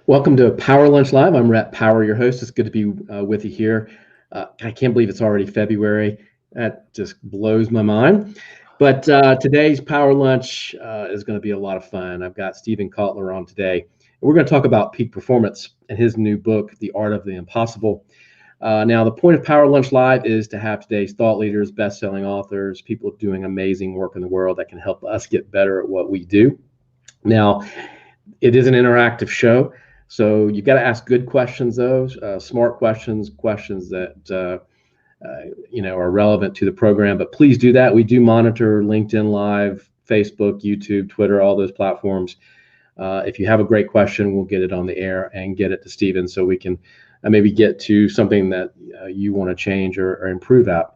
Welcome to Power Lunch Live. I'm Rhett Power, your host. It's good to be with you here. I can't believe it's already February. That just blows my mind. But today's Power Lunch is going to be a lot of fun. I've got Steven Kotler on today. We're going to talk about peak performance and his new book, The Art of the Impossible. Now, the point of Power Lunch Live is to have today's thought leaders, best-selling authors, people doing amazing work in the world that can help us get better at what we do. Now, it is an interactive show. So you've got to ask good questions, though, smart questions that are relevant to the program. But please do that. We do monitor LinkedIn Live, Facebook, YouTube, Twitter, all those platforms. If you have a great question, we'll get it on the air and get it to Steven so we can maybe get to something that you want to change or improve at.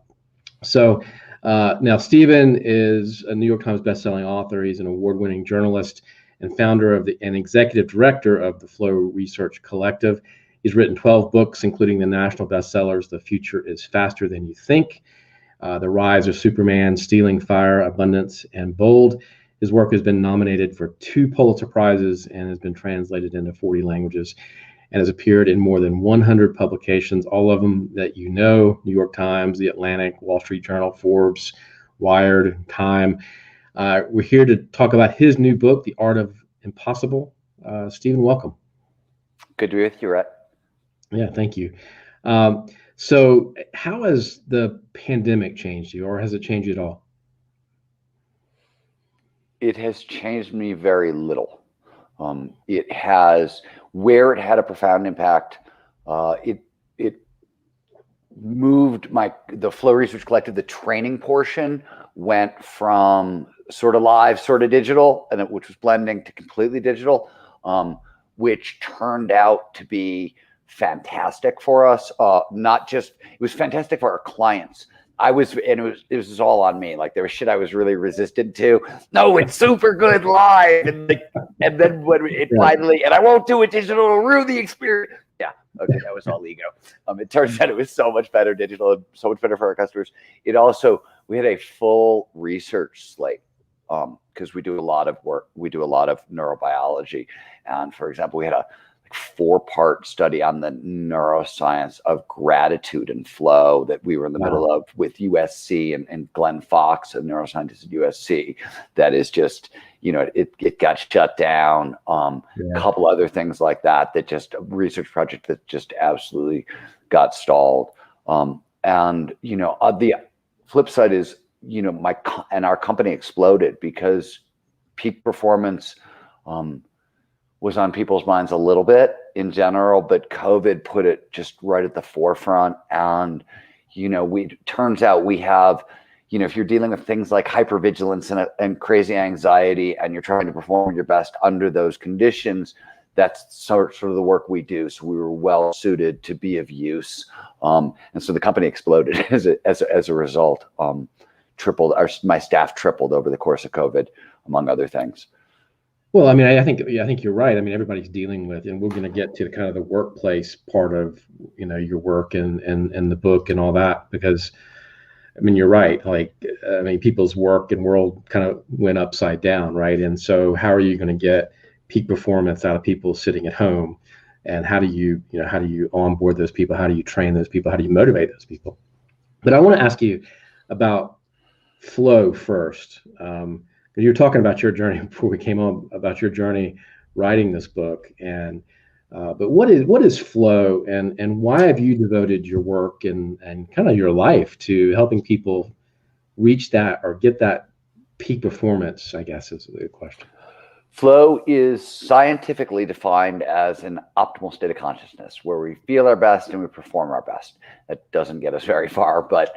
So now Steven is a New York Times bestselling author. He's an award-winning journalist and founder and executive director of the Flow Research Collective. He's written 12 books, including the national bestsellers, The Future is Faster Than You Think, The Rise of Superman, Stealing Fire, Abundance, and Bold. His work has been nominated for 2 Pulitzer Prizes and has been translated into 40 languages and has appeared in more than 100 publications, all of them that you know: New York Times, The Atlantic, Wall Street Journal, Forbes, Wired, Time. We're here to talk about his new book, The Art of Impossible. Steven, welcome. Good to be with you, Rhett. Yeah, thank you. So how has the pandemic changed you, or has it changed you at all? It has changed me very little. It has, where it had a profound impact, it moved the Flow Research Collective, the training portion went from sort of live, sort of digital, which was blending, to completely digital, which turned out to be fantastic for us. It was fantastic for our clients. It was all on me. Like, there was shit I was really resistant to. No, it's super good live. And then when it finally, and I won't do it digital, it'll ruin the experience. Yeah. Okay. That was all ego. It turns out it was so much better digital and so much better for our customers. We had a full research slate, because we do a lot of work. We do a lot of neurobiology. And for example, we had a 4-part study on the neuroscience of gratitude and flow that we were in the middle of with USC and Glenn Fox, a neuroscientist at USC. That is just, it got shut down. A couple other things like that just a research project that just absolutely got stalled. The flip side is, our company exploded because peak performance was on people's minds a little bit in general, but COVID put it just right at the forefront. And, turns out we have, if you're dealing with things like hypervigilance and crazy anxiety, and you're trying to perform your best under those conditions, that's sort of the work we do. So we were well suited to be of use. And so the company exploded as a result. My staff tripled over the course of COVID, among other things. Well, I think you're right. Everybody's dealing with, and we're going to get to kind of the workplace part of, your work and the book and all that, because, you're right. People's work and world kind of went upside down, right? And so how are you going to get peak performance out of people sitting at home? And how do you onboard those people? How do you train those people? How do you motivate those people? But I want to ask you about flow first. You were talking about your journey before we came on, about your journey writing this book, but what is flow, and why have you devoted your work and kind of your life to helping people reach that or get that peak performance, I guess, is the question. Flow is scientifically defined as an optimal state of consciousness where we feel our best and we perform our best. That doesn't get us very far, but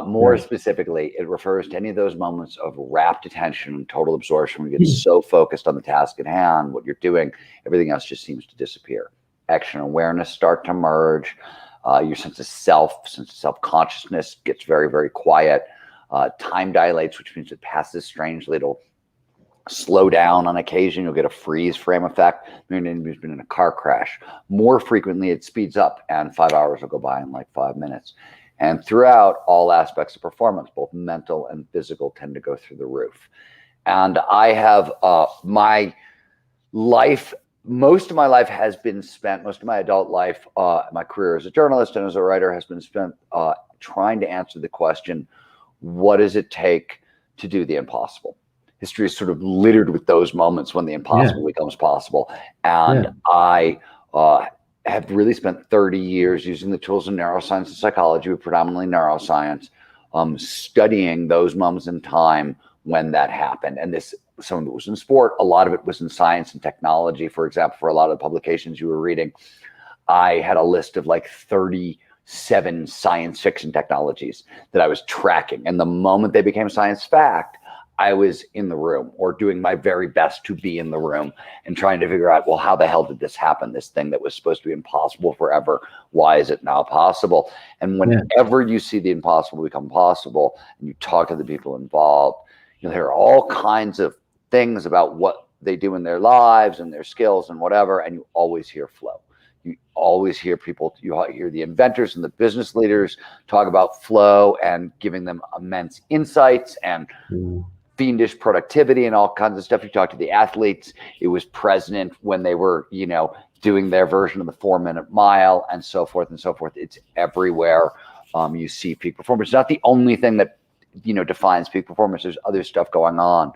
more specifically, it refers to any of those moments of rapt attention and total absorption. We get so focused on the task at hand, what you're doing, everything else just seems to disappear. Action awareness start to merge. Your sense of self-consciousness gets very, very quiet. Time dilates, which means it passes strangely. slow down on occasion. You'll get a freeze frame effect. Maybe you've been in a car crash. More frequently, it speeds up, and 5 hours will go by in like 5 minutes. And throughout, all aspects of performance, both mental and physical, tend to go through the roof. And I have my life, most of my life has been spent, most of my adult life, my career as a journalist and as a writer has been spent trying to answer the question, what does it take to do the impossible? History is sort of littered with those moments when the impossible becomes possible. And I have really spent 30 years using the tools of neuroscience and psychology, predominantly neuroscience, studying those moments in time when that happened. And this, some of it was in sport, a lot of it was in science and technology. For example, for a lot of the publications you were reading, I had a list of like 37 science fiction technologies that I was tracking. And the moment they became science fact, I was in the room or doing my very best to be in the room and trying to figure out, well, how the hell did this happen? This thing that was supposed to be impossible forever, why is it now possible? And whenever you see the impossible become possible and you talk to the people involved, you'll hear all kinds of things about what they do in their lives and their skills and whatever, and you always hear flow. You always hear people, you hear the inventors and the business leaders talk about flow and giving them immense insights and fiendish productivity and all kinds of stuff. You talk to the athletes, it was present when they were, you know, doing their version of the 4-minute mile and so forth and so forth. It's everywhere. You see peak performance. It's not the only thing that, you know, defines peak performance. There's other stuff going on.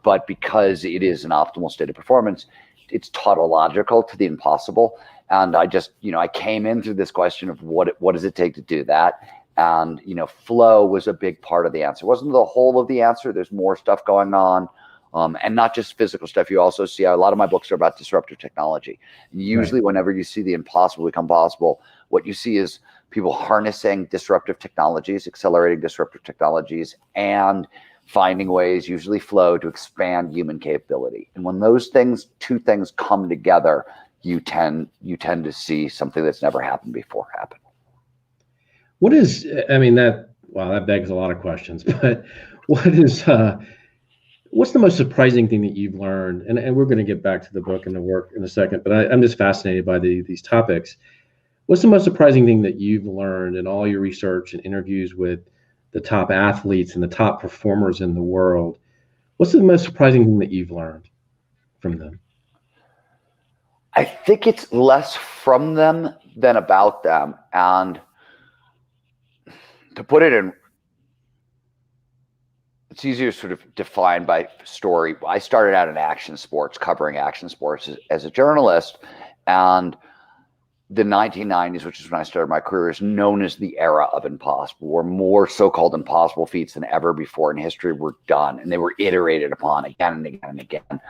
But because it is an optimal state of performance, it's tautological to the impossible. And I just, you know, I came in through this question of what does it take to do that? And, you know, flow was a big part of the answer. It wasn't the whole of the answer. There's more stuff going on. And not just physical stuff. You also see a lot of my books are about disruptive technology. And usually whenever you see the impossible become possible, what you see is people harnessing disruptive technologies, accelerating disruptive technologies, and finding ways, usually flow, to expand human capability. And when those things, two things come together, you tend to see something that's never happened before happen. What is, I mean, that begs a lot of questions, but what's the most surprising thing that you've learned? And we're going to get back to the book and the work in a second, but I'm just fascinated by these topics. What's the most surprising thing that you've learned in all your research and interviews with the top athletes and the top performers in the world? What's the most surprising thing that you've learned from them? I think it's less from them than about them. And to put it in, it's easier to sort of define by story. I started out in action sports, covering action sports as a journalist. And the 1990s, which is when I started my career, is known as the era of impossible, where more so-called impossible feats than ever before in history were done. And they were iterated upon again and again and again.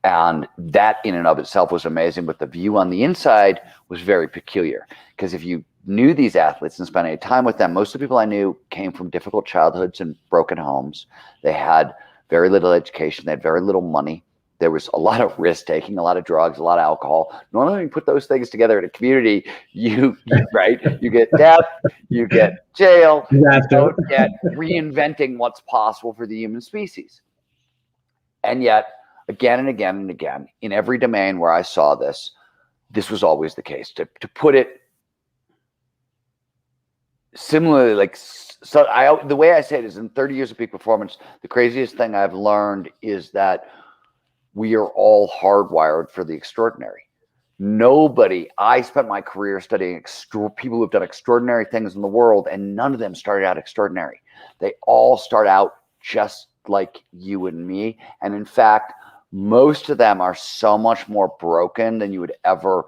And that in and of itself was amazing. But the view on the inside was very peculiar, because if you knew these athletes and spent any time with them, most of the people I knew came from difficult childhoods and broken homes. They had very little education. They had very little money. There was a lot of risk taking, a lot of drugs, a lot of alcohol. Normally, when you put those things together in a community, you get death, you get jail, you don't get reinventing what's possible for the human species. And yet, again and again and again, in every domain where I saw this was always the case. To put it similarly, the way I say it is, in 30 years of peak performance, the craziest thing I've learned is that we are all hardwired for the extraordinary. I spent my career studying people who've done extraordinary things in the world, and none of them started out extraordinary. They all start out just like you and me. And in fact, most of them are so much more broken than you would ever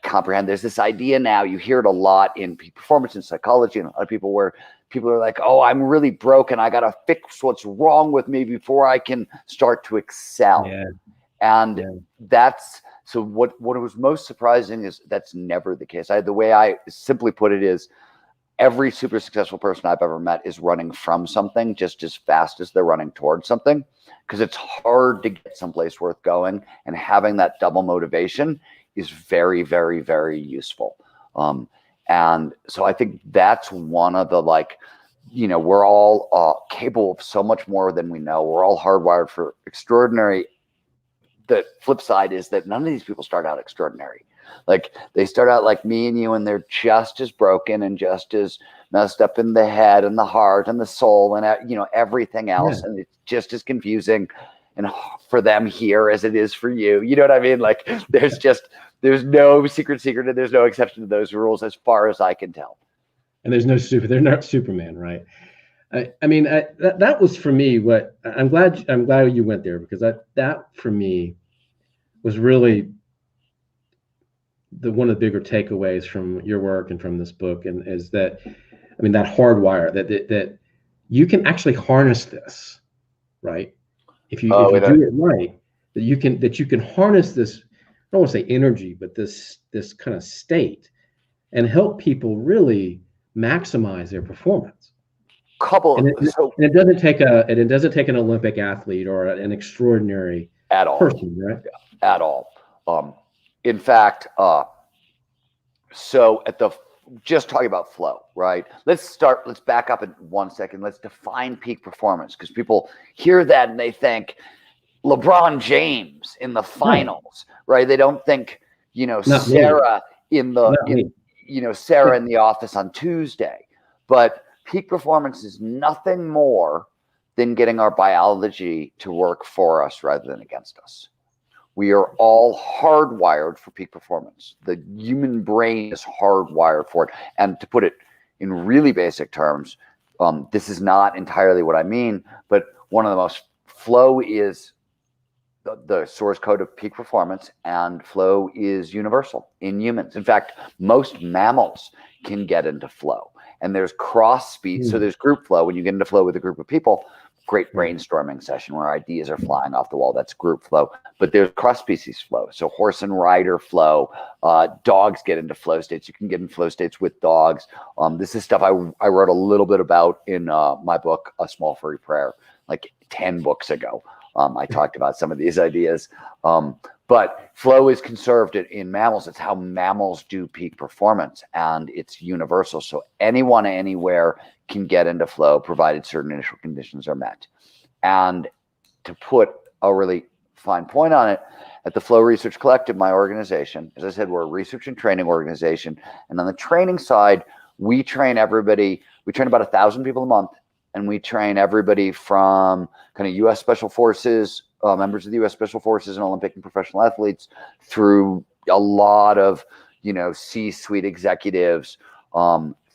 comprehend. There's this idea now, you hear it a lot in peak performance and psychology and a lot of people, where people are like, oh, I'm really broken. I got to fix what's wrong with me before I can start to excel. That's, so what was most surprising is that's never the case. The way I simply put it is, every super successful person I've ever met is running from something just as fast as they're running towards something, because it's hard to get someplace worth going, and having that double motivation is very, very, very useful. And so I think that's one of the we're all capable of so much more than we know. We're all hardwired for extraordinary. The flip side is that none of these people start out extraordinary. Like, they start out like me and you, and they're just as broken and just as messed up in the head and the heart and the soul and everything else. Yeah. And it's just as confusing and for them here as it is for you. You know what I mean? Like, there's no secret and there's no exception to those rules as far as I can tell. And there's no they're not Superman, right? I mean, that was for me what I'm glad you went there, because that for me was really one of the bigger takeaways from your work and from this book, and is that, I mean, that hardwire that you can actually harness this, right? If you do it right, that you can harness this, I don't want to say energy, but this kind of state, and help people really maximize their performance. And it doesn't take an Olympic athlete or an extraordinary person, right? At all. In fact, so just talking about flow, right? Let's back up in 1 second. Let's define peak performance, because people hear that and they think LeBron James in the finals, right? They don't think, Sarah in the office on Tuesday. But peak performance is nothing more than getting our biology to work for us rather than against us. We are all hardwired for peak performance. The human brain is hardwired for it. And to put it in really basic terms, this is not entirely what I mean, but flow is the source code of peak performance, and flow is universal in humans. In fact, most mammals can get into flow. And there's cross speed. So there's group flow. When you get into flow with a group of people, great brainstorming session where ideas are flying off the wall. That's group flow. But there's cross species flow. So horse and rider flow. Dogs get into flow states. You can get in flow states with dogs. This is stuff I wrote a little bit about in my book, A Small Furry Prayer, like 10 books ago. I talked about some of these ideas. But flow is conserved in mammals. It's how mammals do peak performance, and it's universal. So anyone, anywhere can get into flow, provided certain initial conditions are met. And to put a really fine point on it, at the Flow Research Collective, my organization, as I said, we're a research and training organization. And on the training side, we train everybody. We train about 1,000 people a month. And we train everybody from kind of U.S. Special Forces, members of the U.S. Special Forces and Olympic and professional athletes, through a lot of, C-suite executives,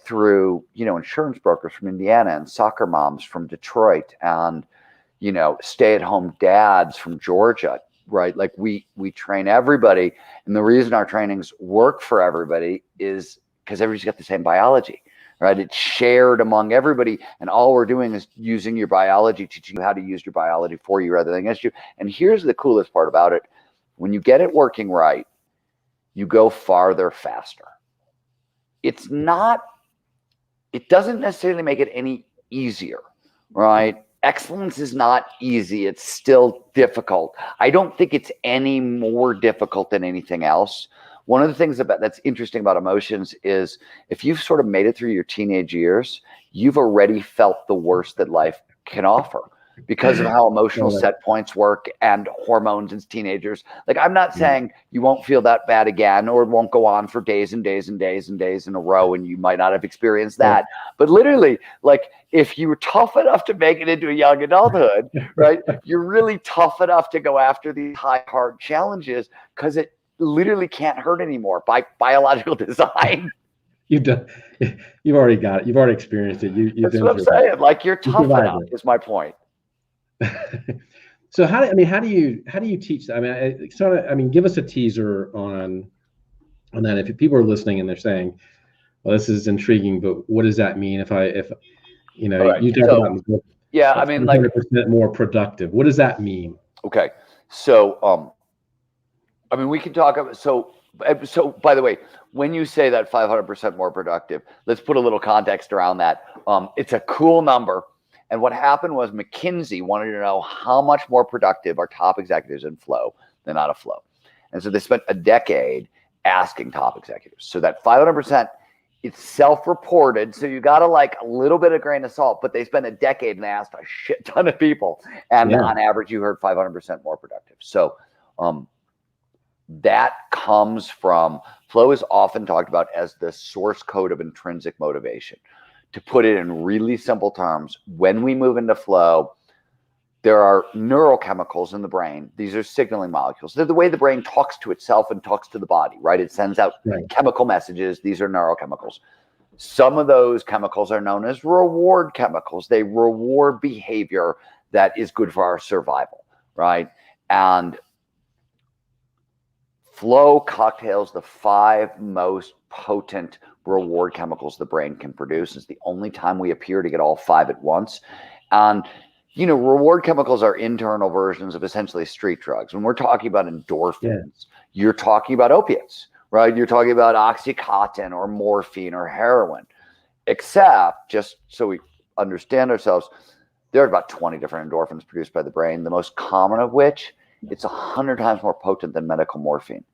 through, insurance brokers from Indiana, and soccer moms from Detroit, and, stay-at-home dads from Georgia, right? Like, we train everybody. And the reason our trainings work for everybody is because everybody's got the same biology. Right? It's shared among everybody. And all we're doing is using your biology, teaching you how to use your biology for you rather than against you. And here's the coolest part about it. When you get it working right, you go farther faster. It doesn't necessarily make it any easier, right? Excellence is not easy. It's still difficult. I don't think it's any more difficult than anything else. One of the things that's interesting about emotions is, if you've sort of made it through your teenage years, you've already felt the worst that life can offer because of how emotional set points work and hormones in teenagers. Like, I'm not saying you won't feel that bad again, or it won't go on for days and days and days and days in a row, and you might not have experienced that. But literally, like, if you were tough enough to make it into a young adulthood, right, you're really tough enough to go after these hard challenges, because it literally can't hurt anymore by biological design. You've already got it. You've already experienced it. That's what I'm saying. Like, you're tough enough is my point. So how do you teach that? I mean, give us a teaser on that. If people are listening and they're saying, well, this is intriguing, but what does that mean? You talk about, I mean, like 100% more productive. What does that mean? Okay. So, I mean, we can talk about, so by the way, when you say that 500% more productive, let's put a little context around that. It's a cool number. And what happened was McKinsey wanted to know how much more productive are top executives in flow than out of flow. And so they spent a decade asking top executives. So that 500% It's self-reported, so you got to like a little bit of grain of salt, but they spent a decade and they asked a shit ton of people. And on average, you heard 500% more productive. So that comes from, flow is often talked about as the source code of intrinsic motivation. To put it in really simple terms, when we move into flow, there are neurochemicals in the brain. These are signaling molecules. They're the way the brain talks to itself and talks to the body, right? It sends out chemical messages. These are neurochemicals. Some of those chemicals are known as reward chemicals. They reward behavior that is good for our survival, right? And flow cocktails the 5 most potent reward chemicals the brain can produce. It's the only time we appear to get all 5 at once. And you know, reward chemicals are internal versions of essentially street drugs. When we're talking about endorphins, you're talking about opiates, right? You're talking about Oxycontin or morphine or heroin. Except, just so we understand ourselves, there are about 20 different endorphins produced by the brain, the most common of which, it's 100 times more potent than medical morphine.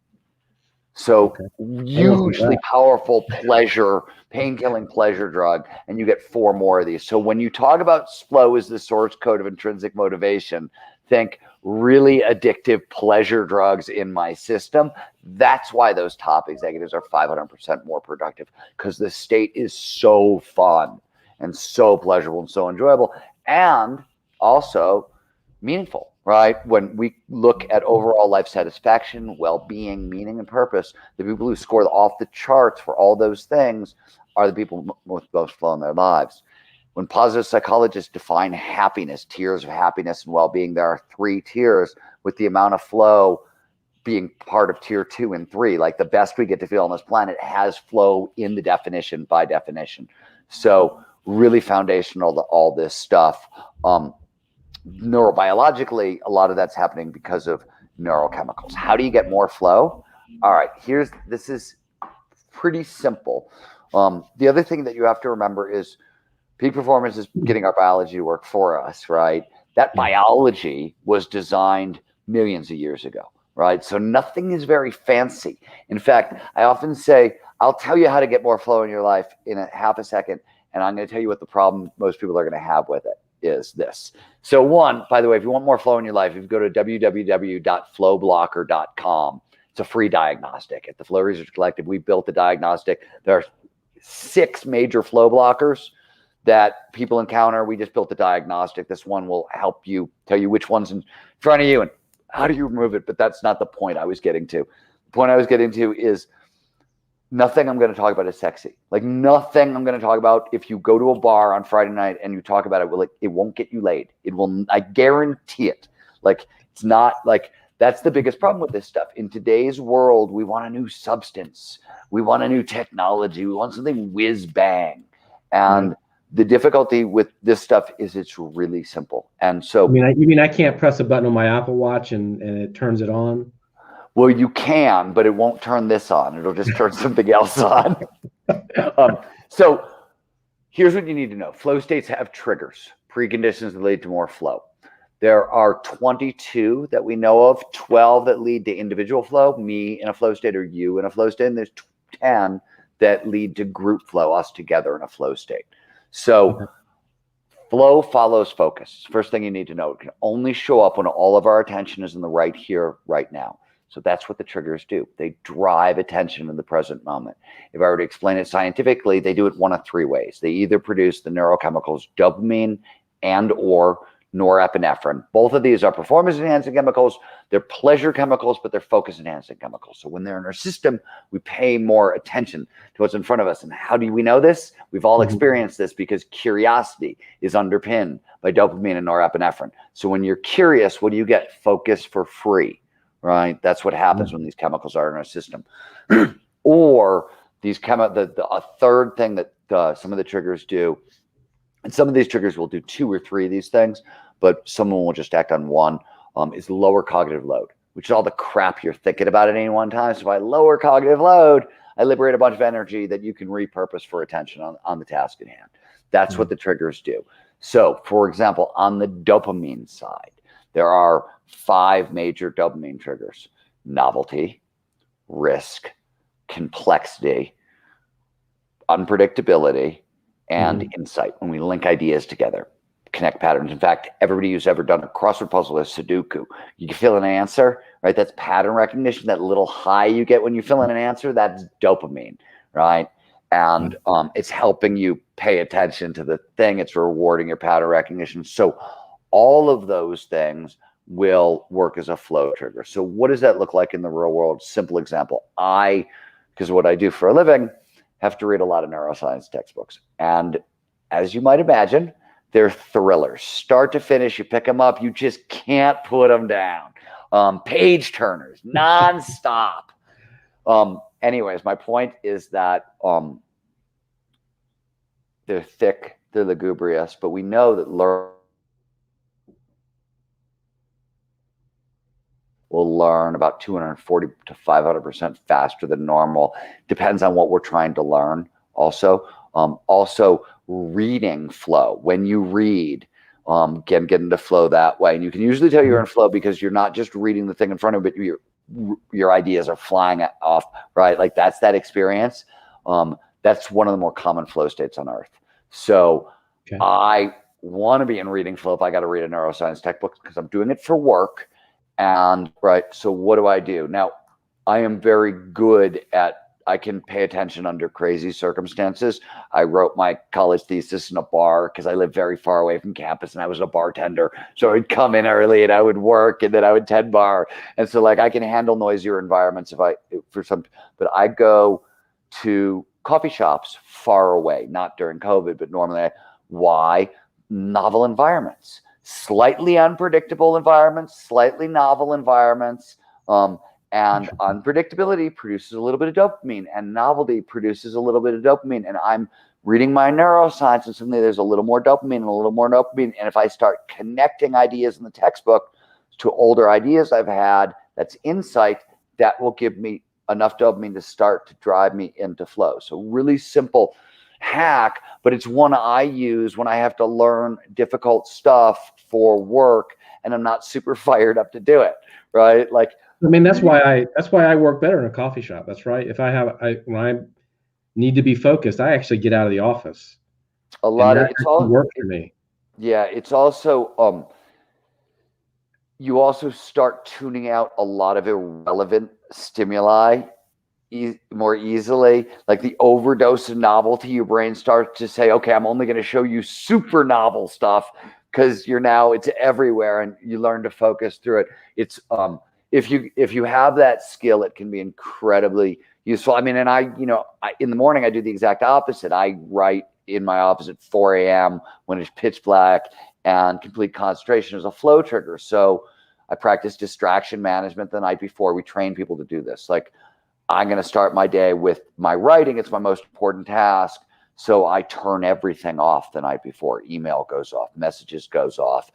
So hugely powerful pleasure, pain-killing pleasure drug, and you get 4 more of these. So when you talk about flow as the source code of intrinsic motivation, think really addictive pleasure drugs in my system. That's why those top executives are 500% more productive, because the state is so fun and so pleasurable and so enjoyable, and also meaningful. Right? When we look at overall life satisfaction, well-being, meaning, and purpose, the people who score off the charts for all those things are the people with most flow in their lives. When positive psychologists define happiness, tiers of happiness and well-being, there are 3 tiers, with the amount of flow being part of tier 2 and 3. Like the best we get to feel on this planet has flow in the definition by definition. So really foundational to all this stuff. Neurobiologically, a lot of that's happening because of neurochemicals. How do you get more flow? All right, this is pretty simple. The other thing that you have to remember is peak performance is getting our biology to work for us, right? That biology was designed millions of years ago, right? So nothing is very fancy. In fact, I often say, I'll tell you how to get more flow in your life in a half a second, and I'm going to tell you what the problem most people are going to have with it is this. So one, by the way, if you want more flow in your life, if you go to www.flowblocker.com, it's a free diagnostic. At the Flow Research Collective, we built a diagnostic. There are 6 major flow blockers that people encounter. We just built a diagnostic. This one will help you, tell you which one's in front of you and how do you remove it. But that's not the point I was getting to. The point I was getting to is nothing I'm going to talk about is sexy. Like nothing I'm going to talk about, if you go to a bar on Friday night and you talk about it, it won't get you laid. It will, I guarantee it. Like it's not like, that's the biggest problem with this stuff. In today's world, we want a new substance. We want a new technology. We want something whiz bang. And the difficulty with this stuff is it's really simple. And so, you mean I can't press a button on my Apple Watch and it turns it on? Well, you can, but it won't turn this on. It'll just turn something else on. So here's what you need to know. Flow states have triggers, preconditions that lead to more flow. There are 22 that we know of, 12 that lead to individual flow, me in a flow state or you in a flow state, and there's 10 that lead to group flow, us together in a flow state. So flow follows focus. First thing you need to know, it can only show up when all of our attention is in the right here, right now. So that's what the triggers do. They drive attention in the present moment. If I were to explain it scientifically, they do it one of 3 ways. They either produce the neurochemicals dopamine and or norepinephrine. Both of these are performance-enhancing chemicals. They're pleasure chemicals, but they're focus-enhancing chemicals. So when they're in our system, we pay more attention to what's in front of us. And how do we know this? We've all experienced this because curiosity is underpinned by dopamine and norepinephrine. So when you're curious, what do you get? Focus for free. Right? That's what happens when these chemicals are in our system. Or these a third thing that some of the triggers do, and some of these triggers will do 2 or 3 of these things, but someone will just act on one, is lower cognitive load, which is all the crap you're thinking about at any one time. So if I lower cognitive load, I liberate a bunch of energy that you can repurpose for attention on the task at hand. That's what the triggers do. So for example, on the dopamine side, there are 5 major dopamine triggers: novelty, risk, complexity, unpredictability, and insight. When we link ideas together, connect patterns. In fact, everybody who's ever done a crossword puzzle is Sudoku. You can fill in an answer, right? That's pattern recognition. That little high you get when you fill in an answer, that's dopamine, right? And it's helping you pay attention to the thing. It's rewarding your pattern recognition. So all of those things will work as a flow trigger. So what does that look like in the real world? Simple example. Because what I do for a living, have to read a lot of neuroscience textbooks. And as you might imagine, they're thrillers. Start to finish, you pick them up. You just can't put them down. Page turners, nonstop. Anyways, my point is that they're thick, they're lugubrious, but we know that we'll learn about 240 to 500% faster than normal. Depends on what we're trying to learn. Also, reading flow. When you read, get into flow that way. And you can usually tell you're in flow because you're not just reading the thing in front of you, but your ideas are flying off, right? Like that's that experience. That's one of the more common flow states on earth. So I want to be in reading flow if I got to read a neuroscience textbook because I'm doing it for work. And right, so what do I do? Now, I am very good I can pay attention under crazy circumstances. I wrote my college thesis in a bar because I live very far away from campus and I was a bartender. So I would come in early and I would work and then I would tend bar. And so like I can handle noisier environments but I go to coffee shops far away, not during COVID, but normally. Why? Novel environments. Slightly unpredictable environments, slightly novel environments, and unpredictability produces a little bit of dopamine, and novelty produces a little bit of dopamine. And I'm reading my neuroscience, and suddenly there's a little more dopamine and a little more dopamine. And if I start connecting ideas in the textbook to older ideas I've had, that's insight, that will give me enough dopamine to start to drive me into flow. So really simple hack, but it's one I use when I have to learn difficult stuff for work and I'm not super fired up to do it, right? Like, I mean, that's why I work better in a coffee shop. That's right. When I need to be focused, I actually get out of the office. It's all work for me. Yeah, it's also you also start tuning out a lot of irrelevant stimuli more easily. Like the overdose of novelty, your brain starts to say, okay, I'm only going to show you super novel stuff because it's everywhere, and you learn to focus through it. It's if you have that skill, it can be incredibly useful. I mean, and in the morning I do the exact opposite. I write in my office at 4 a.m. when it's pitch black, and complete concentration is a flow trigger. So I practice distraction management the night before. We train people to do this. Like, I'm going to start my day with my writing. It's my most important task. So I turn everything off the night before. Email goes off, messages goes off,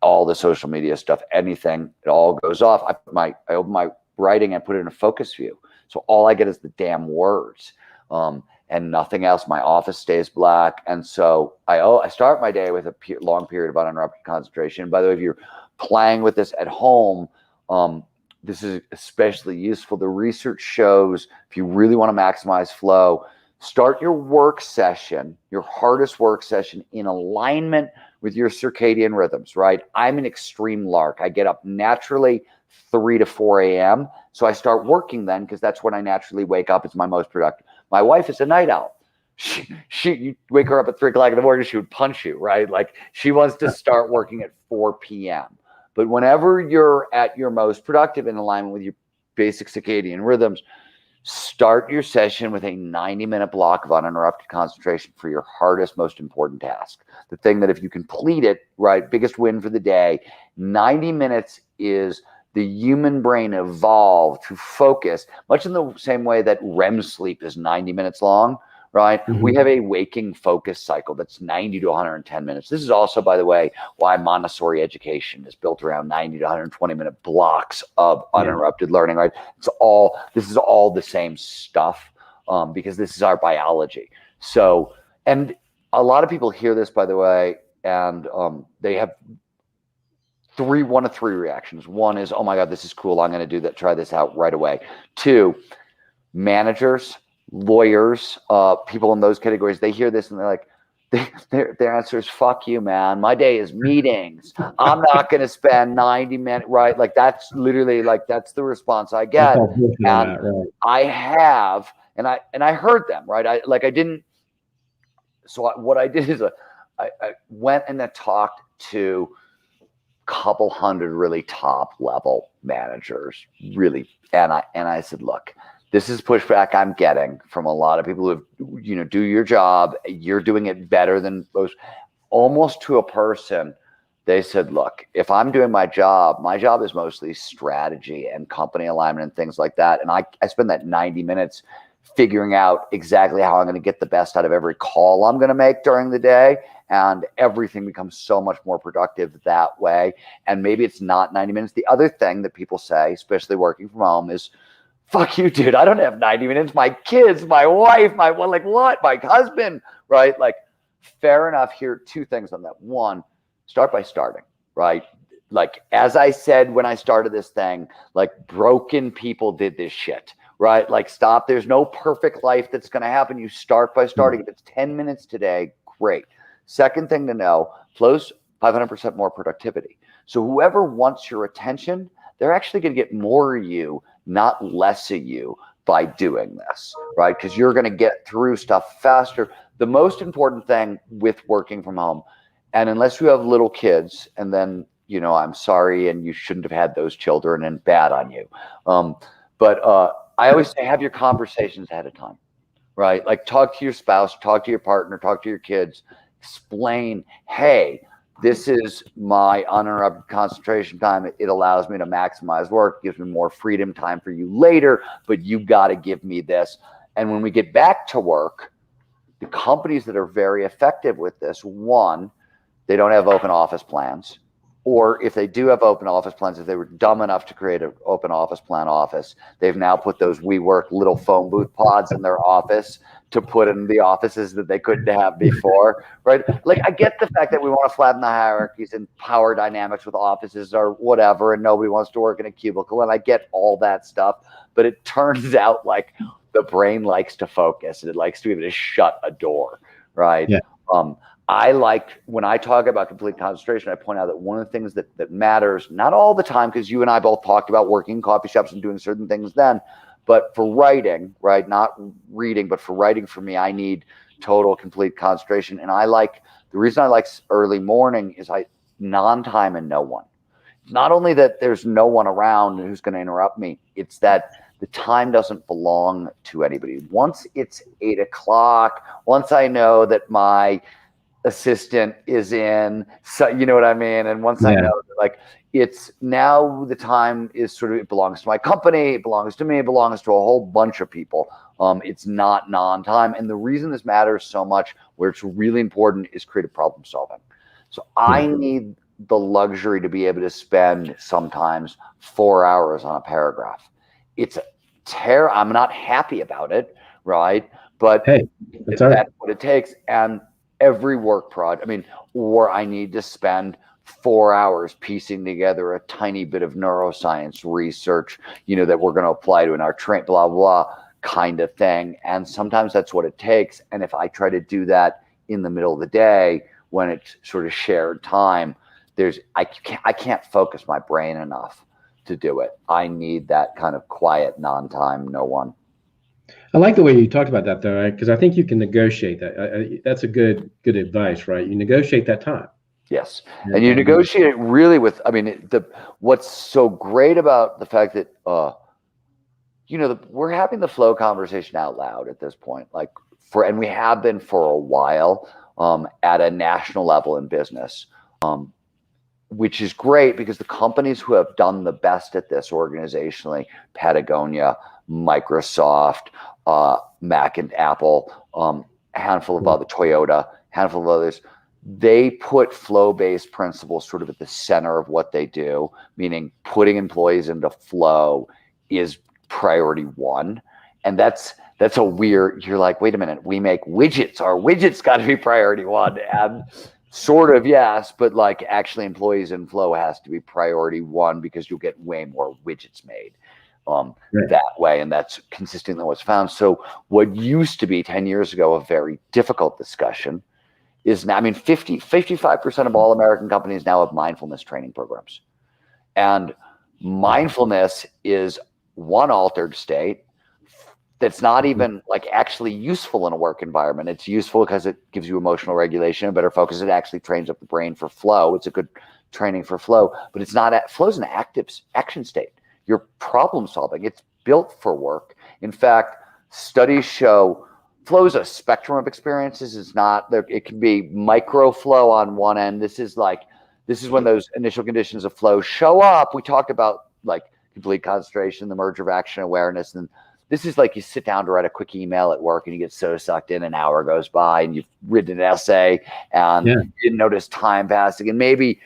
all the social media stuff, anything, it all goes off. I open my writing and put it in a focus view. So all I get is the damn words and nothing else. My office stays black. And so I start my day with a long period of uninterrupted concentration. By the way, if you're playing with this at home, this is especially useful. The research shows if you really want to maximize flow, start your work session, your hardest work session, in alignment with your circadian rhythms, right? I'm an extreme lark. I get up naturally 3 to 4 a.m. So I start working then because that's when I naturally wake up. It's my most productive. My wife is a night owl. You wake her up at 3 o'clock in the morning, she would punch you, right? Like, she wants to start working at 4 p.m. But whenever you're at your most productive in alignment with your basic circadian rhythms, start your session with a 90-minute block of uninterrupted concentration for your hardest, most important task. The thing that if you complete it, right, biggest win for the day. 90 minutes is the human brain evolved to focus, much in the same way that REM sleep is 90 minutes long. Right? Mm-hmm. We have a waking focus cycle that's 90 to 110 minutes. This is also, by the way, why Montessori education is built around 90 to 120 minute blocks of uninterrupted learning, right? This is all the same stuff because this is our biology. So, and a lot of people hear this, by the way, and they have one of three reactions. One is, oh my God, this is cool. I'm going to do that. Try this out right away. 2, managers lawyers, people in those categories, they hear this and they're like, their answer is, fuck you, man. My day is meetings. I'm not going to spend 90 minutes, right? Like that's literally like, that's the response I get. And right. I have, and I heard them, right? What I did is I went and I talked to a couple hundred really top level managers, really. And I said, look, this is pushback I'm getting from a lot of people who have, do your job. You're doing it better than most, almost to a person. They said, look, if I'm doing my job is mostly strategy and company alignment and things like that. And I spend that 90 minutes figuring out exactly how I'm going to get the best out of every call I'm going to make during the day. And everything becomes so much more productive that way. And maybe it's not 90 minutes. The other thing that people say, especially working from home, is, fuck you, dude. I don't have 90 minutes. My kids, my wife, my husband, right? Like, fair enough. Here are two things on that. One, start by starting, right? Like, as I said when I started this thing, like, broken people did this shit, right? Like, stop. There's no perfect life that's going to happen. You start by starting. If it's 10 minutes today, great. Second thing to know, flows 500% more productivity. So whoever wants your attention, they're actually going to get more of you, not less of you, by doing this, right? Because you're going to get through stuff faster. The most important thing with working from home, and unless you have little kids, and then, I'm sorry, and you shouldn't have had those children, and bad on you. But I always say, have your conversations ahead of time, right? Like, talk to your spouse, talk to your partner, talk to your kids, explain, hey, this is my uninterrupted concentration time. It allows me to maximize work, gives me more freedom time for you later, but you got to give me this. And when we get back to work, the companies that are very effective with this, one, they don't have open office plans. Or if they do have open office plans, if they were dumb enough to create an open office plan office, they've now put those WeWork little phone booth pods in their office to put in the offices that they couldn't have before, right? Like, I get the fact that we want to flatten the hierarchies and power dynamics with offices or whatever, and nobody wants to work in a cubicle, and I get all that stuff, but it turns out like the brain likes to focus and it likes to be able to shut a door, right? Yeah. I like, when I talk about complete concentration, I point out that one of the things that matters, not all the time, because you and I both talked about working in coffee shops and doing certain things then, but for writing, right? Not reading, but for writing, for me, I need total complete concentration. And the reason I like early morning is non-time and no one. Not only that there's no one around who's going to interrupt me, it's that the time doesn't belong to anybody. Once it's 8 o'clock, once I know that my assistant is in, so you know what I mean? And once I know that, like, it's now the time is sort of, it belongs to my company, it belongs to me, it belongs to a whole bunch of people. It's not non-time. And the reason this matters so much, where it's really important, is creative problem solving. So I need the luxury to be able to spend sometimes 4 hours on a paragraph. It's I'm not happy about it, right? But hey, that's what it takes. And every work project, or I need to spend 4 hours piecing together a tiny bit of neuroscience research, that we're going to apply to in our train, blah, blah, kind of thing. And sometimes that's what it takes. And if I try to do that in the middle of the day, when it's sort of shared time, I can't focus my brain enough to do it. I need that kind of quiet, non-time, no one. I like the way you talked about that, though, right? Because I think you can negotiate that. That's a good advice, right? You negotiate that time. Yes, and you negotiate it really with. What's so great about the fact that we're having the flow conversation out loud at this point, and we have been for a while at a national level in business, which is great because the companies who have done the best at this organizationally, Patagonia, Microsoft, Mac and Apple, handful of other, Toyota, handful of others, they put flow-based principles sort of at the center of what they do, meaning putting employees into flow is priority one. And that's a weird, you're like, wait a minute, we make widgets. Our widgets got to be priority one. And sort of, yes, but like actually employees in flow has to be priority one because you'll get way more widgets made. Right. that way, and that's consistently what's found. So what used to be 10 years ago a very difficult discussion is now, I mean, 55% of all American companies now have mindfulness training programs. And mindfulness is one altered state that's not even like actually useful in a work environment. It's useful because it gives you emotional regulation and better focus. It actually trains up the brain for flow. It's a good training for flow, but it's not, flow's an active action state. You're problem solving. It's built for work. In fact, studies show flow is a spectrum of experiences. It's not there. It can be micro flow on one end. This is when those initial conditions of flow show up. We talked about like complete concentration, the merger of action awareness. And this is like you sit down to write a quick email at work and you get so sucked in, an hour goes by and you've written an essay and you didn't notice time passing. And maybe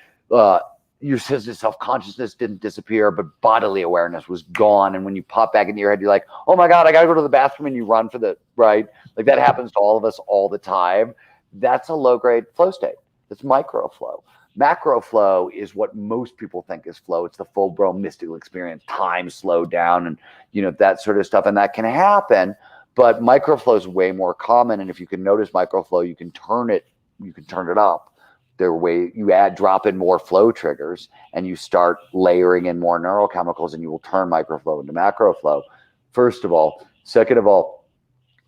your sense of self-consciousness didn't disappear, but bodily awareness was gone. And when you pop back into your head, you're like, oh my God, I got to go to the bathroom, and you run for the right. Like that happens to all of us all the time. That's a low-grade flow state. That's micro flow. Macro flow is what most people think is flow. It's the full-blown mystical experience, time slowed down, and that sort of stuff. And that can happen, but micro flow is way more common. And if you can notice micro flow, you can turn it up. You drop in more flow triggers and you start layering in more neurochemicals, and you will turn microflow into macro flow. First of all. Second of all,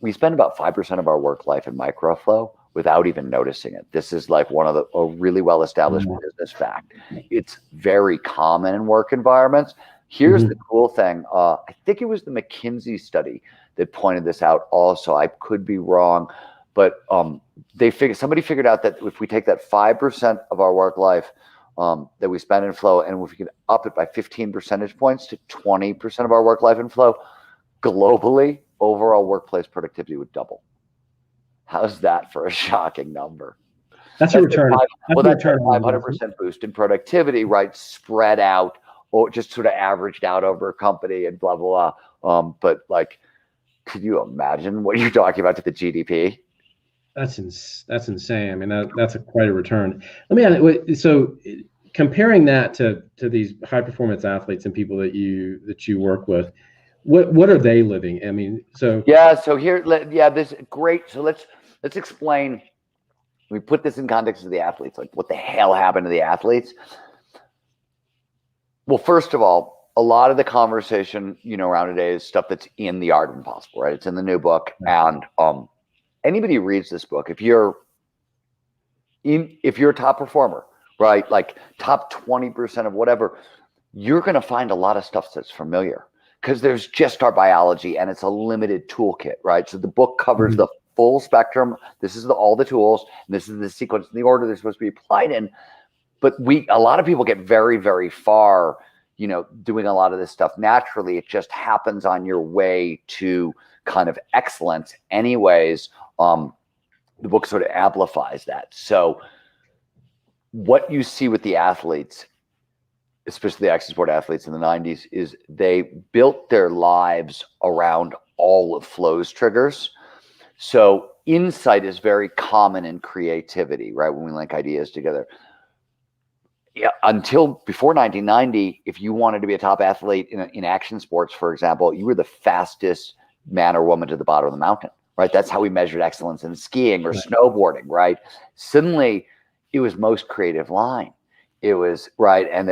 we spend about 5% of our work life in microflow without even noticing it. This is like a really well-established business fact. It's very common in work environments. Here's the cool thing. I think it was the McKinsey study that pointed this out also. I could be wrong. But somebody figured out that if we take that 5% of our work life that we spend in flow, and if we could up it by 15 percentage points to 20% of our work life in flow, globally, overall workplace productivity would double. How's that for a shocking number? That's a return. That's a 500% boost in productivity, right? Spread out, or just sort of averaged out over a company and blah, blah, blah. But like, could you imagine what you're talking about to the GDP? That's insane. I mean, that's quite a return. Let me ask, so comparing that to these high performance athletes and people that you work with, what are they living? I mean, so this is great. So let's explain. We put this in context of the athletes. Like, what the hell happened to the athletes? Well, first of all, a lot of the conversation around today is stuff that's in The Art of Impossible, right? It's in the new book, and anybody who reads this book, if you're a top performer, right, like top 20% of whatever, you're going to find a lot of stuff that's familiar, because there's just our biology and it's a limited toolkit, right? So the book covers the full spectrum. This is all the tools, and this is the sequence and the order they're supposed to be applied in. But a lot of people get very, very far, doing a lot of this stuff naturally. It just happens on your way to kind of excellence anyways. The book sort of amplifies that. So what you see with the athletes, especially the action sport athletes in the 90s, is they built their lives around all of flow's triggers. So insight is very common in creativity, right? When we link ideas together. Yeah, until before 1990, if you wanted to be a top athlete in action sports, for example, you were the fastest man or woman to the bottom of the mountain, right? That's how we measured excellence in skiing or snowboarding, right? Suddenly, it was most creative line. It was, right, and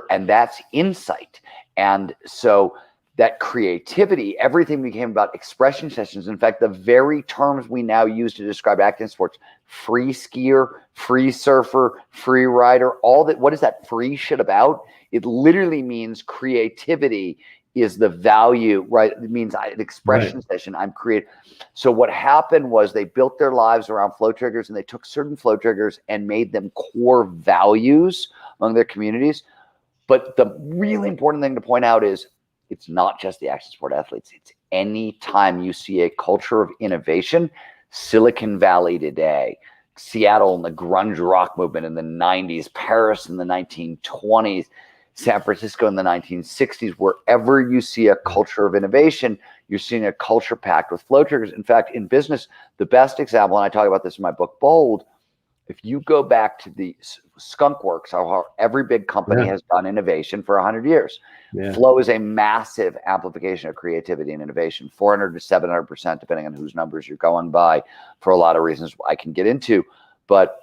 and that's insight. And so that creativity, everything became about expression sessions. In fact, the very terms we now use to describe action sports, free skier, free surfer, free rider, all that, what is that free shit about? It literally means creativity is the value, right? It means an expression session. I'm creative. So what happened was they built their lives around flow triggers, and they took certain flow triggers and made them core values among their communities. But the really important thing to point out is it's not just the action sport athletes. It's any time you see a culture of innovation. Silicon Valley today, Seattle in the grunge rock movement in the 90s, Paris in the 1920s, San Francisco in the 1960s, wherever you see a culture of innovation, you're seeing a culture packed with flow triggers. In fact, in business, the best example, and I talk about this in my book, Bold, if you go back to the skunk works, how every big company has done innovation for 100 years. Flow is a massive amplification of creativity and innovation, 400 to 700%, depending on whose numbers you're going by, for a lot of reasons I can get into. But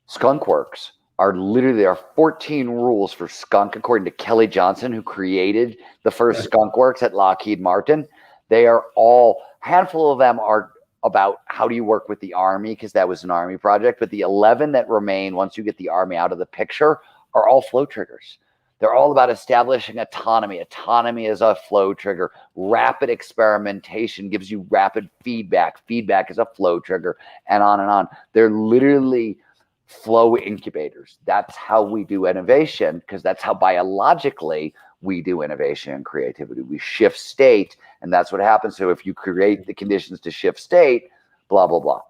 skunk works are literally, there are 14 rules for skunk, according to Kelly Johnson, who created the first skunk works at Lockheed Martin. They are all, handful of them are about how do you work with the Army, because that was an Army project. But the 11 that remain once you get the Army out of the picture are all flow triggers. They're all about establishing autonomy. Autonomy is a flow trigger. Rapid experimentation gives you rapid feedback. Feedback is a flow trigger, and on and on. They're literally flow incubators. That's how we do innovation, because that's how biologically we do innovation and creativity. We shift state, and that's what happens. So if you create the conditions to shift state, blah, blah, blah.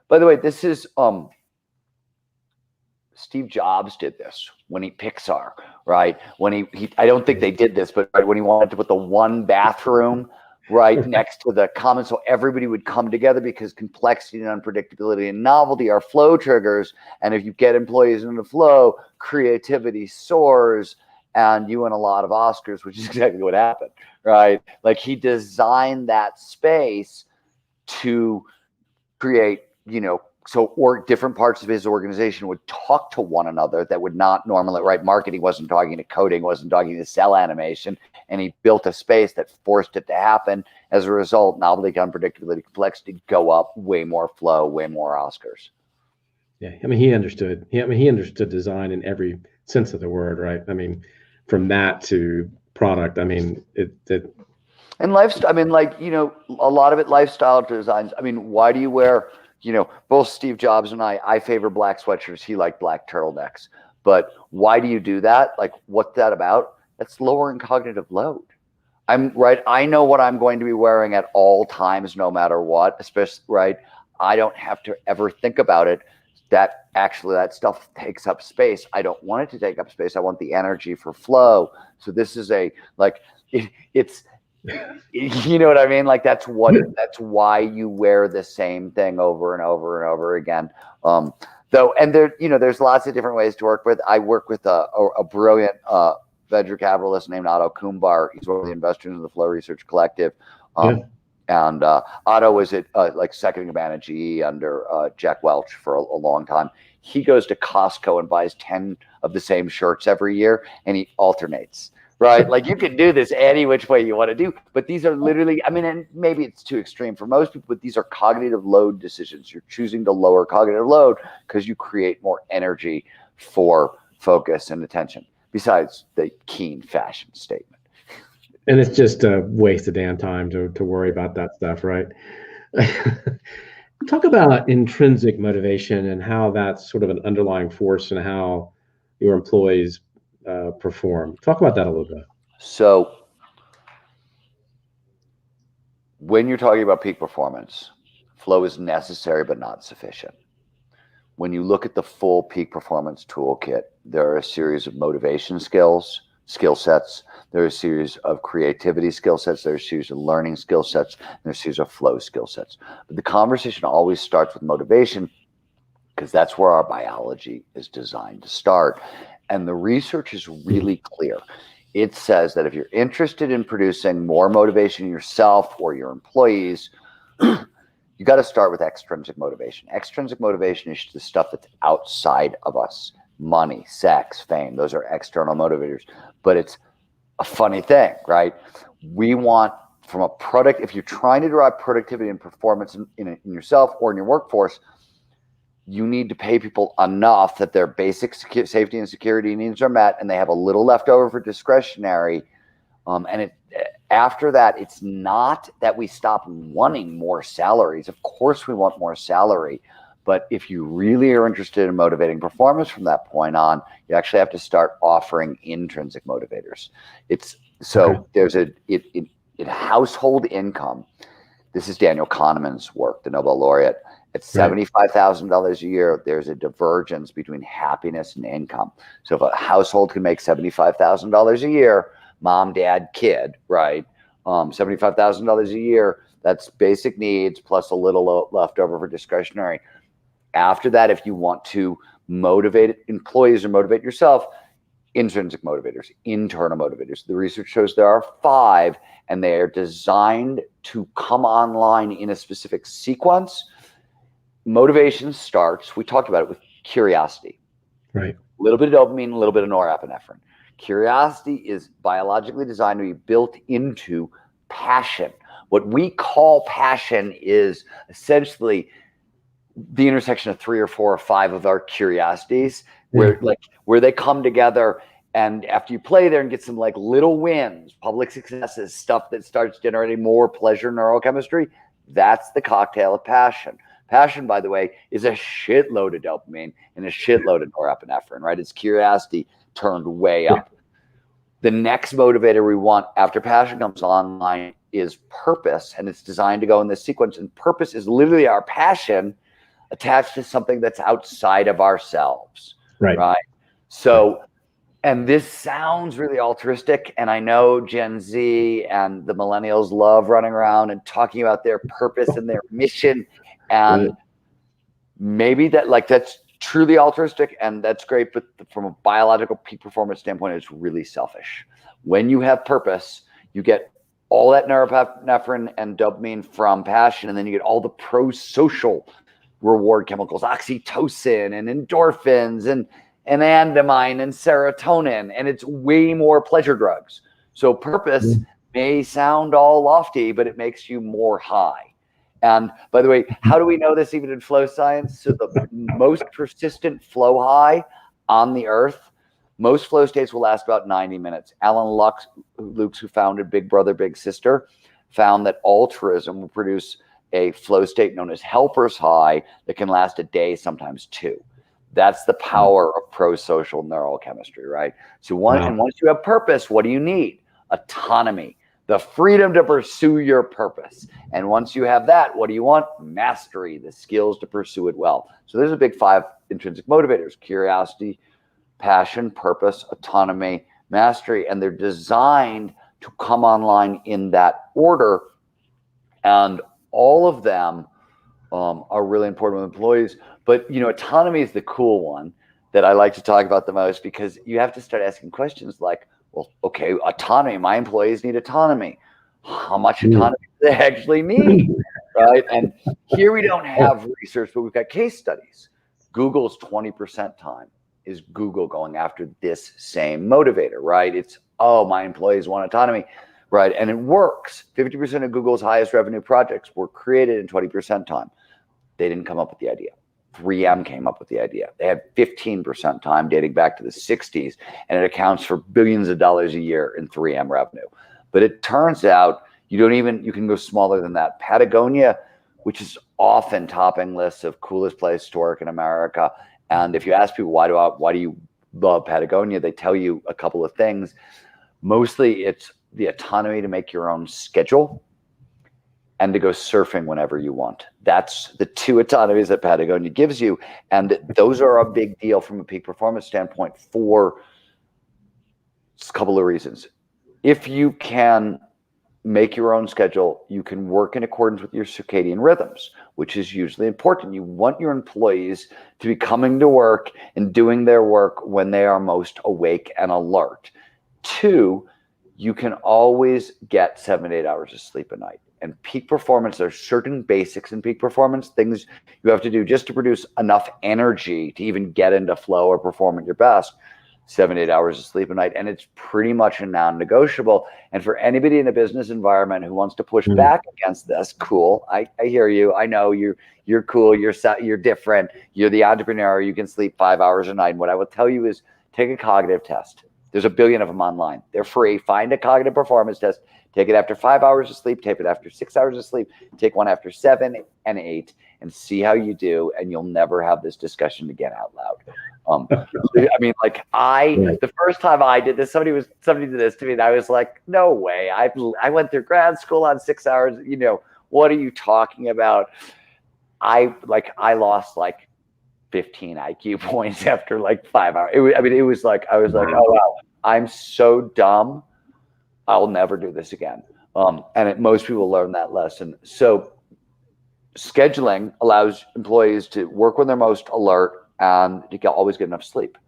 By the way, this is Steve Jobs did this when he Pixar, right? When he I don't think they did this, but when he wanted to put the one bathroom right next to the common, so everybody would come together, because complexity and unpredictability and novelty are flow triggers. And if you get employees into flow, creativity soars, and you win a lot of Oscars, which is exactly what happened, right? Like, he designed that space to create, so different parts of his organization would talk to one another that would not normally, right? Marketing wasn't talking to coding, wasn't talking to cell animation, and he built a space that forced it to happen. As a result, novelty, unpredictability, complexity go up, way more flow, way more Oscars. Yeah, I mean, he understood. He understood design in every sense of the word, right? I mean, from that to product. I mean, and lifestyle. I mean, like, a lot of it lifestyle designs. I mean, why do you wear? Both Steve Jobs and I favor black sweatshirts. He liked black turtlenecks. But why do you do that? Like, what's that about? That's lowering cognitive load. I know what I'm going to be wearing at all times, no matter what, especially, right? I don't have to ever think about it. That actually, that stuff takes up space. I don't want it to take up space. I want the energy for flow. So this is it's you know what I mean? Like, that's why you wear the same thing over and over and over again. Though, and there's lots of different ways to work with. I work with a brilliant venture capitalist named Otto Kumbar. He's one of the investors in the Flow Research Collective. And Otto was at second in command of GE under Jack Welch for a long time. He goes to Costco and buys 10 of the same shirts every year, and he alternates. Right? Like, you can do this any which way you want to do, but these are literally, I mean, and maybe it's too extreme for most people, but these are cognitive load decisions. You're choosing to lower cognitive load because you create more energy for focus and attention, besides the keen fashion statement. And it's just a waste of damn time to worry about that stuff, right? Talk about intrinsic motivation and how that's sort of an underlying force and how your employees perform. Talk about that a little bit. So when you're talking about peak performance, flow is necessary but not sufficient. When you look at the full peak performance toolkit, there are a series of motivation skill sets. There are a series of creativity skill sets. There are a series of learning skill sets. And there are a series of flow skill sets. But the conversation always starts with motivation, because that's where our biology is designed to start. And the research is really clear. It says that if you're interested in producing more motivation in yourself or your employees, you got to start with extrinsic motivation. Extrinsic motivation is the stuff that's outside of us. Money, sex, fame, those are external motivators. But it's a funny thing, right? We want, from a product, if you're trying to derive productivity and performance in yourself or in your workforce, you need to pay people enough that their basic safety and security needs are met, and they have a little left over for discretionary. After that, it's not that we stop wanting more salaries. Of course, we want more salary. But if you really are interested in motivating performance from that point on, you actually have to start offering intrinsic motivators. There's household income. This is Daniel Kahneman's work, the Nobel laureate. At $75,000 a year, there's a divergence between happiness and income. So if a household can make $75,000 a year, mom, dad, kid, right? $75,000 a year, that's basic needs plus a little left over for discretionary. After that, if you want to motivate employees or motivate yourself, intrinsic motivators, internal motivators. The research shows there are 5, and they are designed to come online in a specific sequence. Motivation starts, we talked about it, with curiosity. Right. A little bit of dopamine, a little bit of norepinephrine. Curiosity is biologically designed to be built into passion. What we call passion is essentially the intersection of 3 or 4 or 5 of our curiosities, where they come together. And after you play there and get some like little wins, public successes, stuff that starts generating more pleasure neurochemistry, that's the cocktail of passion. Passion, by the way, is a shitload of dopamine and a shitload of norepinephrine, right? It's curiosity turned way up. The next motivator we want after passion comes online is purpose, and it's designed to go in this sequence. And purpose is literally our passion attached to something that's outside of ourselves, right? So, and this sounds really altruistic, and I know Gen Z and the millennials love running around and talking about their purpose and their mission, and maybe that's truly altruistic, and that's great, but from a biological peak performance standpoint, it's really selfish. When you have purpose, you get all that norepinephrine and dopamine from passion, and then you get all the pro-social reward chemicals, oxytocin and endorphins and anandamide and serotonin, and it's way more pleasure drugs. So purpose may sound all lofty, but it makes you more high. And by the way, how do we know this even in flow science? So the most persistent flow high on the earth, most flow states will last about 90 minutes. Alan Lukes, who founded Big Brother, Big Sister, found that altruism will produce a flow state known as helper's high that can last a day, sometimes 2. That's the power of pro-social neurochemistry, right? So once you have purpose, what do you need? Autonomy, the freedom to pursue your purpose. And once you have that, what do you want? Mastery, the skills to pursue it well. So there's a big 5 intrinsic motivators: curiosity, passion, purpose, autonomy, mastery, and they're designed to come online in that order. And all of them are really important with employees. But, autonomy is the cool one that I like to talk about the most, because you have to start asking questions like, well, okay, autonomy, my employees need autonomy. How much autonomy do they actually need, right? And here we don't have research, but we've got case studies. Google's 20% time is Google going after this same motivator, right? It's, my employees want autonomy. Right, and it works. 50% of Google's highest revenue projects were created in 20% time. They didn't come up with the idea. 3M came up with the idea. They had 15% time dating back to the 60s, and it accounts for billions of dollars a year in 3M revenue. But it turns out you can go smaller than that. Patagonia, which is often topping lists of coolest place to work in America. And if you ask people, why do you love Patagonia? They tell you a couple of things. Mostly it's the autonomy to make your own schedule and to go surfing whenever you want. That's the 2 autonomies that Patagonia gives you. And those are a big deal from a peak performance standpoint for a couple of reasons. If you can make your own schedule, you can work in accordance with your circadian rhythms, which is usually important. You want your employees to be coming to work and doing their work when they are most awake and alert. 2, you can always get 7 to 8 hours of sleep a night. And peak performance, there's certain basics in peak performance, things you have to do just to produce enough energy to even get into flow or perform at your best. 7 to 8 hours of sleep a night, and it's pretty much a non-negotiable. And for anybody in a business environment who wants to push back against this, cool. I hear you. I know you're cool. You're different. You're the entrepreneur. You can sleep 5 hours a night. And what I will tell you is take a cognitive test. There's a billion of them online. They're free. Find a cognitive performance test. Take it after 5 hours of sleep. Take it after 6 hours of sleep. Take one after 7 and 8, and see how you do. And you'll never have this discussion again out loud. I mean, the first time I did this, somebody did this to me, and I was like, no way. I went through grad school on 6 hours. What are you talking about? I lost 15 IQ points after 5 hours. It was like, I was like, oh wow, I'm so dumb. I'll never do this again. And most people learn that lesson. So scheduling allows employees to work when they're most alert and to always get enough sleep.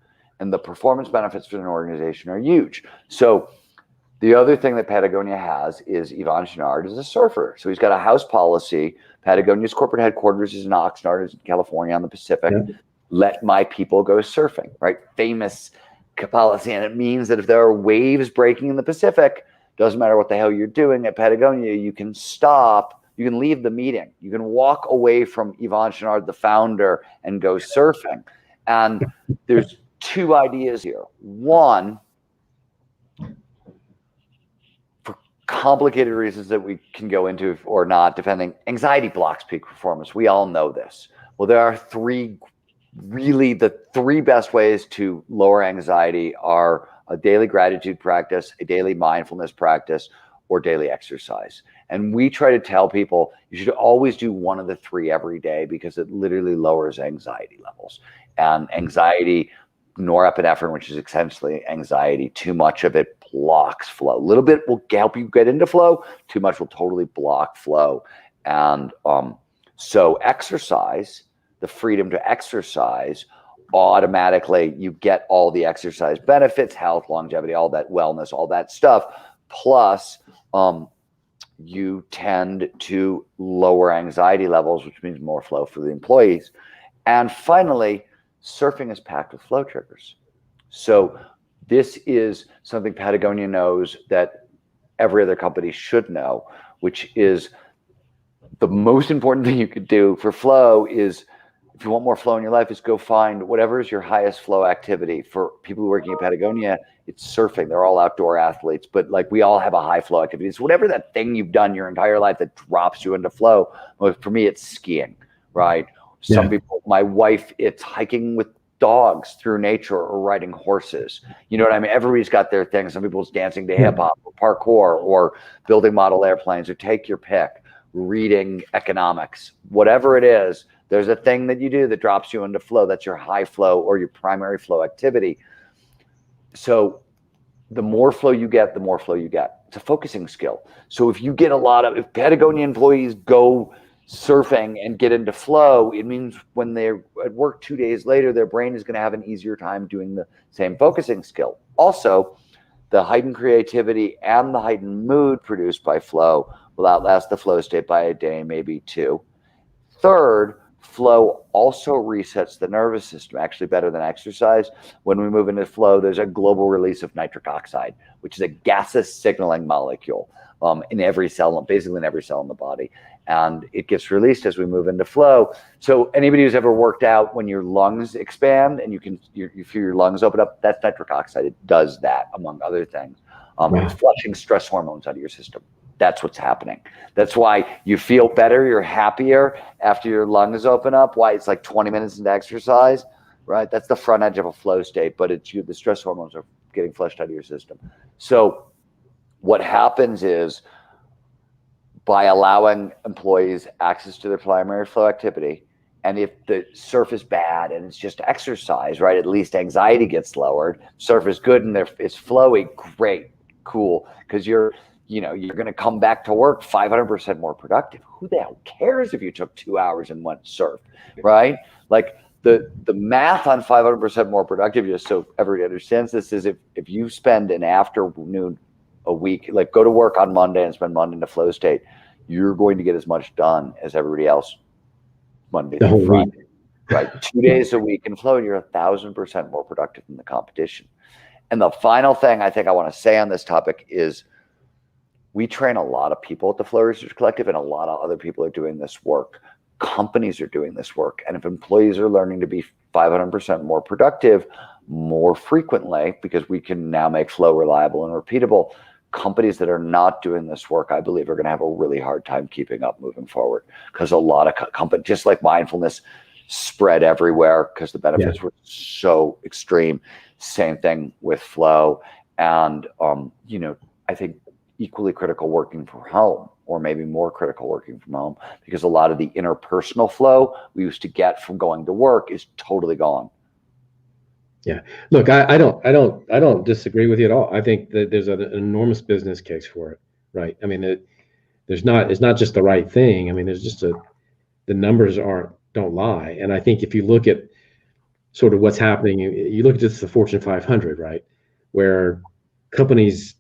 And the performance benefits for an organization are huge. So the other thing that Patagonia has is Yvon Chouinard is a surfer. So he's got a house policy. Patagonia's corporate headquarters is in Oxnard, is in California on the Pacific. Yeah. Let my people go surfing, right? Famous policy. And it means that if there are waves breaking in the Pacific, doesn't matter what the hell you're doing at Patagonia, you can stop, you can leave the meeting. You can walk away from Yvon Chouinard, the founder, and go surfing. And there's two ideas here. One, for complicated reasons that we can go into or not, depending, anxiety blocks peak performance. We all know this. Well, there are the three best ways to lower anxiety are a daily gratitude practice, a daily mindfulness practice, or daily exercise. And we try to tell people you should always do one of the three every day because it literally lowers anxiety levels. And anxiety, norepinephrine, which is essentially anxiety, too much of it blocks flow. A little bit will help you get into flow. Too much will totally block flow. And so exercise, the freedom to exercise, automatically you get all the exercise benefits, health, longevity, all that wellness, all that stuff. Plus, you tend to lower anxiety levels, which means more flow for the employees. And finally, surfing is packed with flow triggers. So this is something Patagonia knows that every other company should know, which is the most important thing you could do for flow is, if you want more flow in your life, is go find whatever is your highest flow activity. For people working at Patagonia, it's surfing. They're all outdoor athletes, but like we all have a high flow activity. So whatever that thing you've done your entire life that drops you into flow. Well, for me, it's skiing, right? Yeah. Some people, my wife, it's hiking with dogs through nature or riding horses. You know what I mean? Everybody's got their thing. Some people's dancing to hip hop or parkour or building model airplanes, or take your pick, reading economics, whatever it is. There's a thing that you do that drops you into flow. That's your high flow or your primary flow activity. So the more flow you get, the more flow you get. It's a focusing skill. So if if Patagonia employees go surfing and get into flow, it means when they're at work 2 days later, their brain is going to have an easier time doing the same focusing skill. Also, the heightened creativity and the heightened mood produced by flow will outlast the flow state by a day, maybe two. Third, flow also resets the nervous system, actually better than exercise. When we move into flow, there's a global release of nitric oxide, which is a gaseous signaling molecule in every cell, basically in every cell in the body. And it gets released as we move into flow. So anybody who's ever worked out, when your lungs expand and you feel your lungs open up, that's nitric oxide. It does that, among other things. It's flushing stress hormones out of your system. That's what's happening. That's why you feel better, you're happier after your lungs open up. Why it's like 20 minutes into exercise, right? That's the front edge of a flow state, but the stress hormones are getting flushed out of your system. So what happens is, by allowing employees access to their primary flow activity, and if the surf is bad and it's just exercise, right, at least anxiety gets lowered. Surf is good and it's flowy, great, cool, because you're going to come back to work 500% more productive. Who the hell cares if you took 2 hours and went surf, right? Like the math on 500% more productive, just so everybody understands this, is if you spend an afternoon a week, like go to work on Monday and spend Monday in the flow state, you're going to get as much done as everybody else Monday through Friday, right? 2 days a week in flow, you're 1,000% more productive than the competition. And the final thing I think I want to say on this topic is, we train a lot of people at the Flow Research Collective, and a lot of other people are doing this work. Companies are doing this work. And if employees are learning to be 500% more productive more frequently, because we can now make flow reliable and repeatable, companies that are not doing this work, I believe, are going to have a really hard time keeping up moving forward, because a lot of companies, just like mindfulness, spread everywhere because the benefits were so extreme. Same thing with flow. And, I think equally critical working from home, or maybe more critical working from home, because a lot of the interpersonal flow we used to get from going to work is totally gone. Yeah. Look, I don't disagree with you at all. I think that there's an enormous business case for it, right? I mean, it's not just the right thing. I mean, there's just the numbers don't lie. And I think if you look at sort of what's happening, you look at just the Fortune 500, right, where companies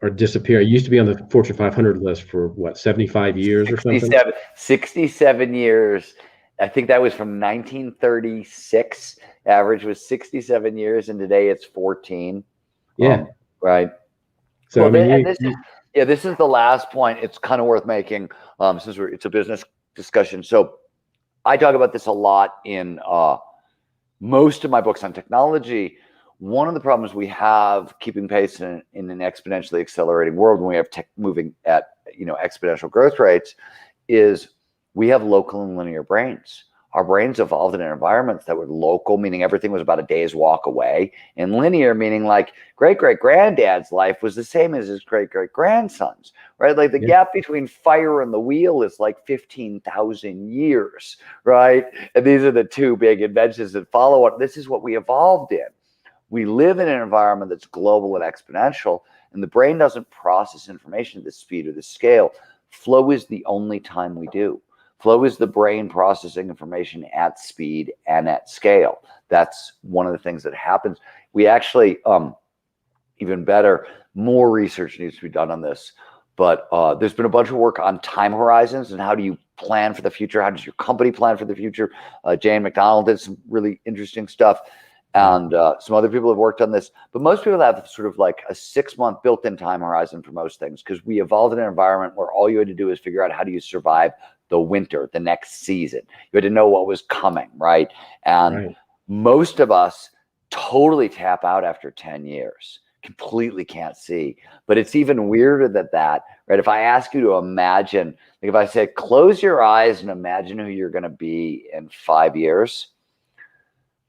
are disappearing. It used to be on the Fortune 500 list for what, 75 years or something? 67 years. I think that was from 1936. Average was 67 years, and today it's 14. Yeah. Right. So, well, I mean, this is the last point. It's kind of worth making, since it's a business discussion. So I talk about this a lot in most of my books on technology. One of the problems we have keeping pace in an exponentially accelerating world when we have tech moving at exponential growth rates is we have local and linear brains. Our brains evolved in environments that were local, meaning everything was about a day's walk away, and linear, meaning like great-great-granddad's life was the same as his great-great-grandson's, right? Like the gap between fire and the wheel is like 15,000 years, right? And these are the two big inventions that follow it. This is what we evolved in. We live in an environment that's global and exponential, and the brain doesn't process information at the speed or the scale. Flow is the only time we do. Flow is the brain processing information at speed and at scale. That's one of the things that happens. We actually, even better, more research needs to be done on this. But there's been a bunch of work on time horizons and how do you plan for the future? How does your company plan for the future? Jane McDonald did some really interesting stuff. And some other people have worked on this, but most people have sort of like a 6-month built-in time horizon for most things, because we evolved in an environment where all you had to do is figure out how do you survive the winter, the next season. You had to know what was coming, right? And most of us totally tap out after 10 years, completely can't see. But it's even weirder than that, right? If I ask you to imagine, like if I said, close your eyes and imagine who you're going to be in 5 years,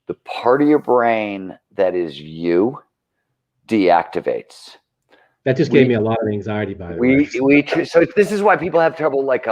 the part of your brain that is you deactivates. That just gave me a lot of anxiety, by the way. So this is why people have trouble like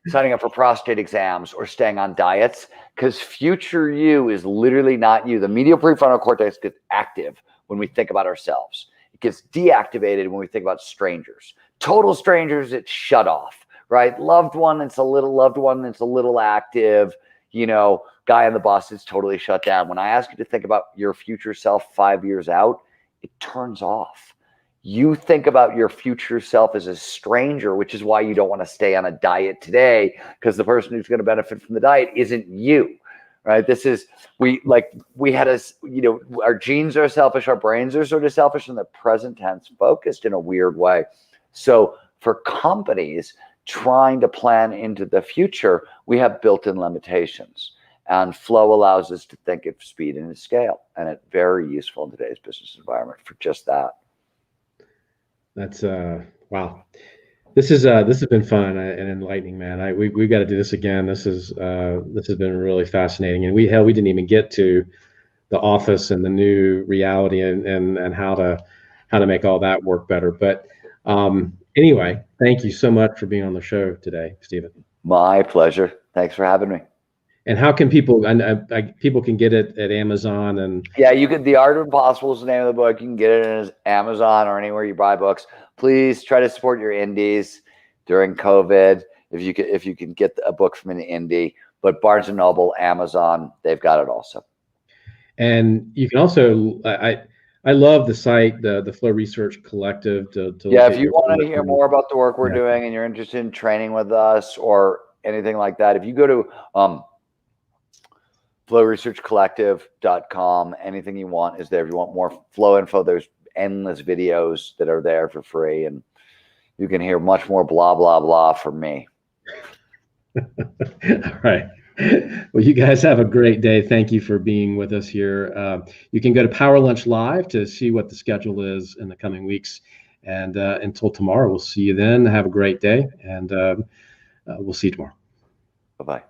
signing up for prostate exams or staying on diets, because future you is literally not you. The medial prefrontal cortex gets active when we think about ourselves. It gets deactivated when we think about strangers. Total strangers, it's shut off, right? Loved one, it's a little active. Guy on the bus is totally shut down. When I ask you to think about your future self 5 years out, it turns off. You think about your future self as a stranger, which is why you don't want to stay on a diet today, because the person who's going to benefit from the diet isn't you, right? Our genes are selfish, our brains are sort of selfish, and the present tense focused in a weird way. So for companies trying to plan into the future, we have built-in limitations. And flow allows us to think of speed and scale. And it's very useful in today's business environment for just that. That's wow. This has been fun and enlightening, man. We've got to do this again. This has been really fascinating. And we didn't even get to the office and the new reality and how to make all that work better. But anyway, thank you so much for being on the show today, Steven. My pleasure. Thanks for having me. And how can people? People can get it at Amazon and. Yeah, you could. The Art of Impossible is the name of the book. You can get it at Amazon or anywhere you buy books. Please try to support your indies during COVID. If you can get a book from an indie, but Barnes and Noble, Amazon, they've got it also. And you can also. I love the site, the Flow Research Collective. If you want to hear more about the work we're doing and you're interested in training with us or anything like that, if you go to flowresearchcollective.com, anything you want is there. If you want more flow info, there's endless videos that are there for free, and you can hear much more blah, blah, blah from me. All right. Well, you guys have a great day. Thank you for being with us here. You can go to Power Lunch Live to see what the schedule is in the coming weeks. And until tomorrow, we'll see you then. Have a great day, and we'll see you tomorrow. Bye-bye.